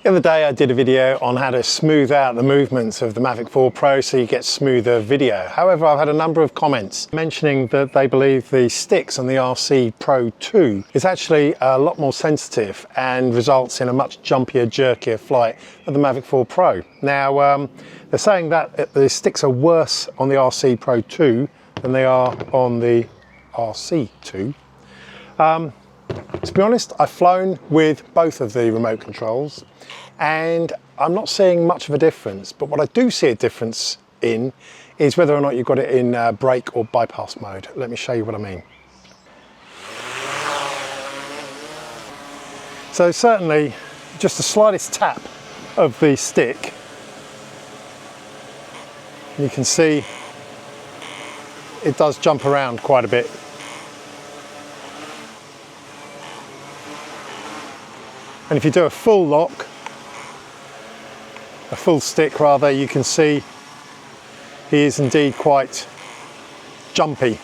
The other day I did a video on how to smooth out the movements of the Mavic 4 Pro so you get smoother video. However, I've had a number of comments mentioning that they believe the sticks on the RC Pro 2 is actually a lot more sensitive and results in a much jumpier, jerkier flight of the Mavic 4 Pro. Now, they're saying that the sticks are worse on the RC Pro 2 than they are on the RC2. To be honest, I've flown with both of the remote controls and I'm not seeing much of a difference, but what I do see a difference in is whether or not you've got it in brake or bypass mode. Let me show you what I mean. So certainly just the slightest tap of the stick, you can see it does jump around quite a bit. And if you do a full lock, a full stick rather, you can see he is indeed quite jumpy.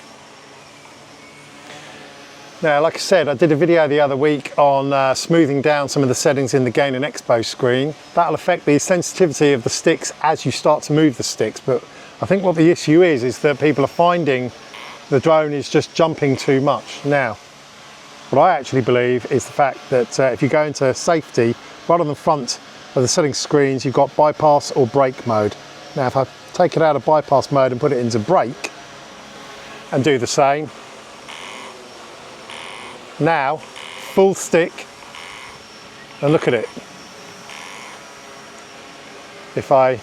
Now, like I said, I did a video the other week on smoothing down some of the settings in the gain and expo screen. That'll affect the sensitivity of the sticks as you start to move the sticks, but I think what the issue is that people are finding the drone is just jumping too much. Now, what I actually believe is the fact that if you go into safety, right on the front of the settings screens, you've got bypass or brake mode. Now, if I take it out of bypass mode and put it into brake and do the same, now full stick, and look at it. If I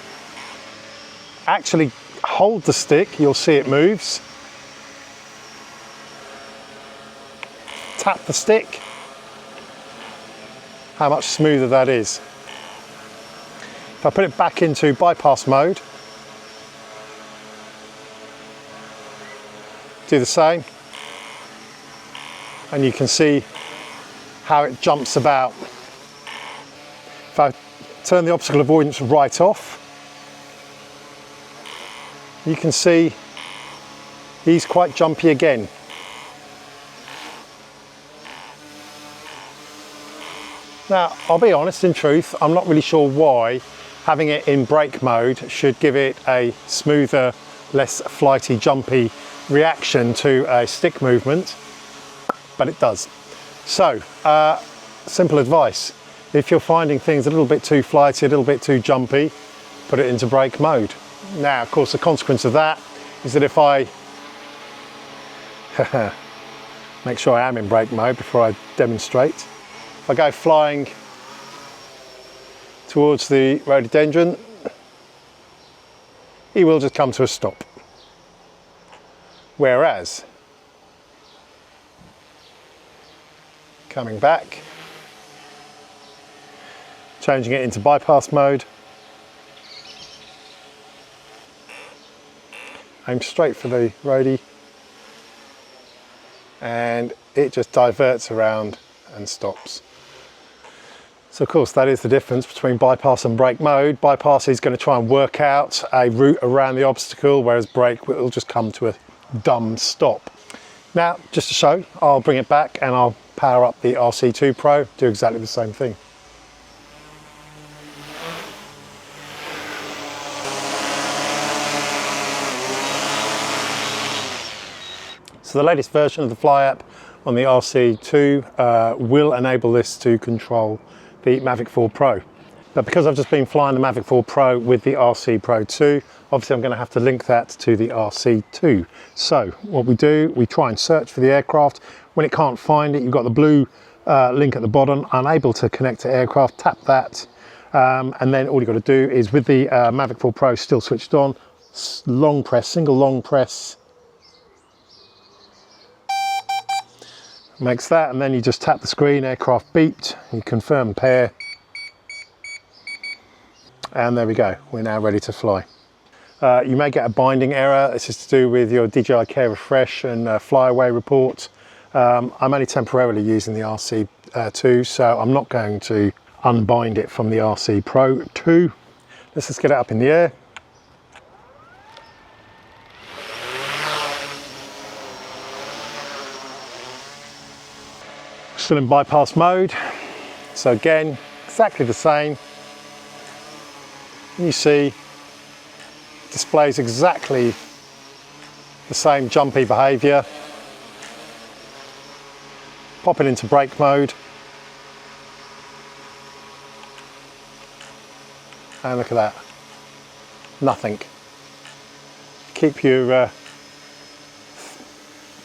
actually hold the stick, you'll see it moves. Tap the stick, how much smoother that is. If I put it back into bypass mode, do the same, and you can see how it jumps about. If I turn the obstacle avoidance right off, you can see he's quite jumpy again. Now, I'll be honest, in truth, I'm not really sure why having it in brake mode should give it a smoother, less flighty, jumpy reaction to a stick movement, but it does. So, simple advice. If you're finding things a little bit too flighty, a little bit too jumpy, put it into brake mode. Now, of course, the consequence of that is that if I make sure I am in brake mode before I demonstrate, if I go flying towards the rhododendron, he will just come to a stop. Whereas, coming back, changing it into bypass mode, aim straight for the roadie, and it just diverts around and stops. So of course that is the difference between bypass and brake mode. Bypass is going to try and work out a route around the obstacle, whereas brake will just come to a dumb stop. Now, just to show, I'll bring it back and I'll power up the RC2 Pro, do exactly the same thing. So the latest version of the Fly app on the RC2 will enable this to control the Mavic 4 Pro. But because I've just been flying the Mavic 4 Pro with the RC Pro 2, obviously I'm going to have to link that to the RC2. So what we do, we try and search for the aircraft. When it can't find it, you've got the blue link at the bottom, unable to connect to aircraft, tap that. And then all you've got to do is, with the Mavic 4 Pro still switched on, long press, single long press, makes that, and then you just tap the screen, aircraft beeped, you confirm pair, and there we go, we're now ready to fly. You may get a binding error. This is to do with your DJI Care Refresh and flyaway report. I'm only temporarily using the RC2, so I'm not going to unbind it from the RC Pro 2. Let's just get it up in the air. Still in bypass mode, so again exactly the same. And you see, it displays exactly the same jumpy behaviour. Pop it into brake mode. And look at that. Nothing. Keep your,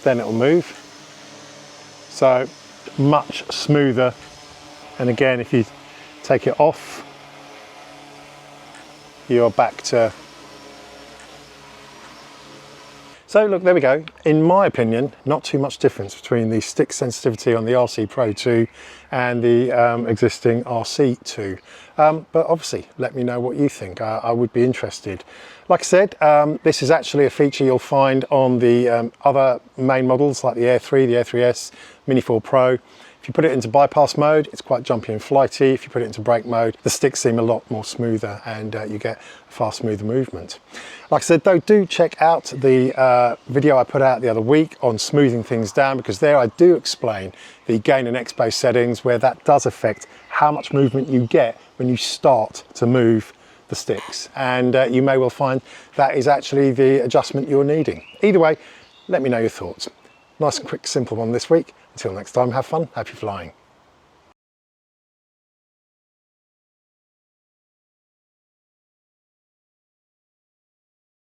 then it will move. So much smoother. And again, if you take it off, you're back to. So look, there we go. In my opinion, not too much difference between the stick sensitivity on the RC Pro 2 and the existing RC2. But obviously, let me know what you think. I would be interested. Like I said, this is actually a feature you'll find on the other main models like the Air 3, the Air 3S, Mini 4 Pro. If you put it into bypass mode, it's quite jumpy and flighty. If you put it into brake mode, the sticks seem a lot more smoother and you get a far smoother movement. Like I said though, do check out the video I put out the other week on smoothing things down, because there I do explain the gain and expo settings, where that does affect how much movement you get when you start to move the sticks. And you may well find that is actually the adjustment you're needing. Either way, let me know your thoughts. Nice and quick, simple one this week. Until next time, have fun, happy flying.